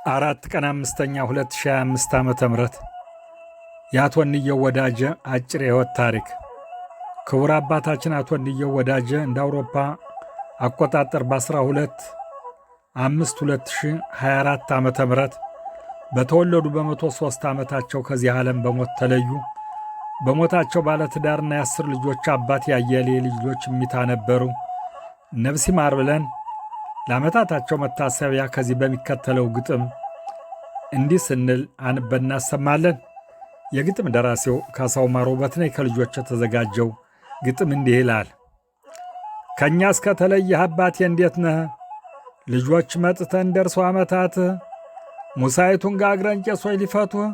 4 ቀን 5ኛ 2025 ዓ.ም የአቶ እንየው ወዳጀ አጭር የሕይወት ታሪክ። ክቡር አባታችን አቶ እንየው ወዳጀ እንደ አውሮፓ አቆጣጠር በ12/5/2024 ዓ.ም በተወለዱ በ103 ዓመታቸው ከዚህ ዓለም በሞት ተለዩ። በሞታቸው ባለትዳርና የ10 ልጆች አባት ያየሌ ልጆች እሚታ ነበሩ። ነፍስ ይማር ብለን ለዓመታታቸው መታሰቢያ ከዚህ በሚከተለው ግጥም እንዲህ ስንል አንበን እናሰማለን። የግጥም ደራሲው ካሳው ማሮ በትነኝ ከልጆች የተዘጋጀው ግጥም እንዲህ ይላል። ከእኛ እስከ ተለየህ አባቴ እንዴት ነህ? ልጆች መጥተን ደርሶ ዓመታት ሙሳይቱን ጋግረን ቄሶች ሊፈቱህ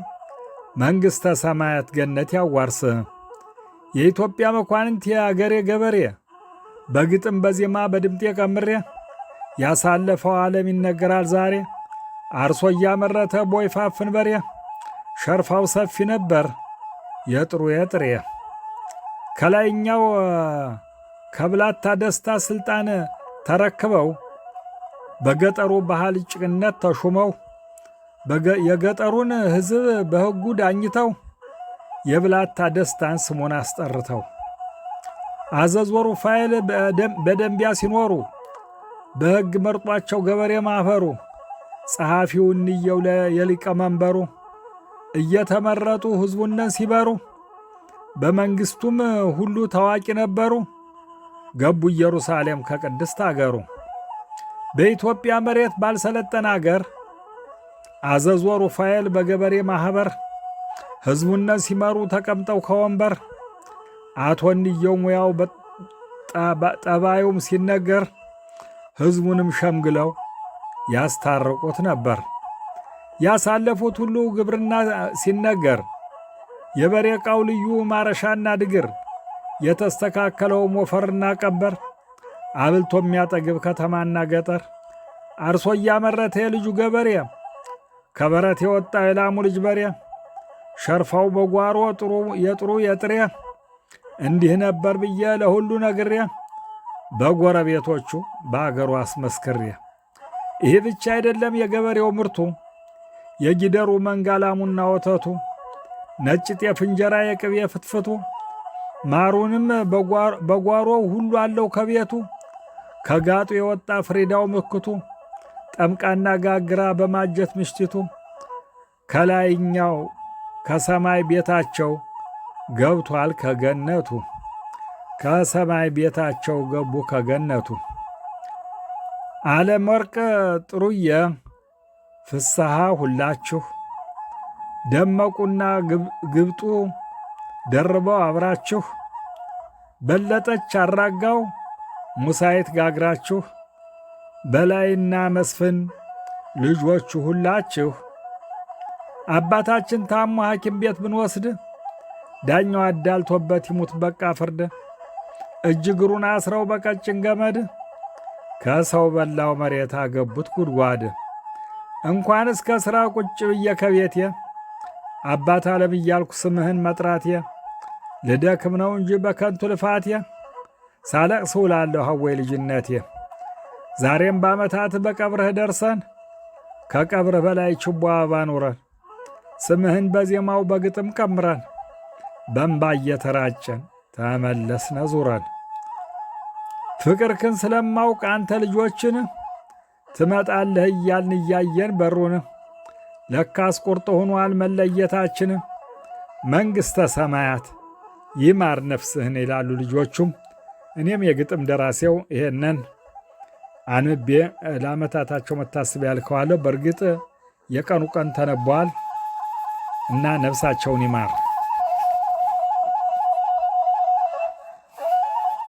መንግሥተ ሰማያት ገነት ያዋርስህ። የኢትዮጵያ መኳንንት የአገሬ ገበሬ በግጥም በዜማ በድምጤ ቀምሬ ያሳለፈው ዓለም ይነገራል ዛሬ። አርሶ እያመረተ ቦይ ፋፍን በሬ ሸርፋው ሰፊ ነበር የጥሩ የጥሬ። ከላይኛው ከብላታ ደስታ ሥልጣን ተረክበው በገጠሩ ባህል ጭቅነት ተሹመው የገጠሩን ሕዝብ በሕጉ ዳኝተው የብላታ ደስታን ስሙን አስጠርተው አዘዞ ሩፋኤል በደንቢያ ሲኖሩ በሕግ መርጧቸው ገበሬ ማፈሩ ጸሐፊው እንየው የሊቀ መንበሩ እየተመረጡ ሕዝቡነን ሲበሩ በመንግሥቱም ሁሉ ታዋቂ ነበሩ። ገቡ ኢየሩሳሌም ከቅድስት አገሩ። በኢትዮጵያ መሬት ባልሰለጠነ አገር አዘዞ ሩፋኤል በገበሬ ማኅበር ሕዝቡነን ሲመሩ ተቀምጠው ከወንበር አቶ እንየው ሙያው ጠባዩም ሲነገር ሕዝቡንም ሸምግለው ያስታርቁት ነበር። ያሳለፉት ሁሉ ግብርና ሲነገር የበሬ ዕቃው ልዩ ማረሻና ድግር የተስተካከለው ሞፈርና ቀንበር አብልቶ የሚያጠግብ ከተማና ገጠር አርሶ እያመረተ የልጁ ገበሬ ከበረት የወጣ የላሙ ልጅ በሬ ሸርፋው በጓሮ የጥሩ የጥሬ እንዲህ ነበር ብዬ ለሁሉ ነግሬ በጎረቤቶቹ በአገሩ አስመስክሬ። ይህ ብቻ አይደለም የገበሬው ምርቱ የጊደሩ መንጋ ላሙና ወተቱ ነጭ ጤፍ እንጀራ የቅቤ ፍትፍቱ ማሩንም በጓሮው ሁሉ አለው ከቤቱ ከጋጡ የወጣ ፍሪዳው ምክቱ ጠምቃና ጋግራ በማጀት ምሽቲቱ ከላይኛው ከሰማይ ቤታቸው ገብቷል ከገነቱ ከሰማይ ቤታቸው ገቡ ከገነቱ። ዓለም ወርቅ ጥሩየ ፍስሐ ሁላችሁ ደመቁና ግብጡ ደርበው አብራችሁ በለጠች አራጋው ሙሳይት ጋግራችሁ በላይና መስፍን ልጆቹ ሁላችሁ አባታችን ታሞ ሐኪም ቤት ብንወስድ ዳኛው አዳልቶበት ይሙት በቃ ፍርድ እጅ እግሩን አስረው በቀጭን ገመድ ከሰው በላው መሬት አገቡት ጉድጓድ። እንኳን እስከ ሥራ ቁጭ ብዬ ከቤቴ አባት ዓለም እያልኩ ስምህን መጥራቴ ልደክም ነው እንጂ በከንቱ ልፋቴ ሳለቅስ ውላለሁ ሐወይ ልጅነቴ። ዛሬም በዓመታት በቀብርህ ደርሰን ከቀብርህ በላይ ችቦ አበባ ኑረን ስምህን በዜማው በግጥም ቀምረን በእንባ እየተራጨን ተመለስነ ዙረን። ፍቅርክን ስለማውቅ አንተ ልጆችን ትመጣለህ እያልን እያየን በሩን ለካስ ቁርጥ ሆኗል መለየታችን። መንግሥተ ሰማያት ይማር ነፍስህን ይላሉ ልጆቹም። እኔም የግጥም ደራሲው ይሄንን አንብቤ ለዓመታታቸው መታሰቢያ ያልከዋለሁ። በእርግጥ የቀኑ ቀን ተነቧል እና ነፍሳቸውን ይማር።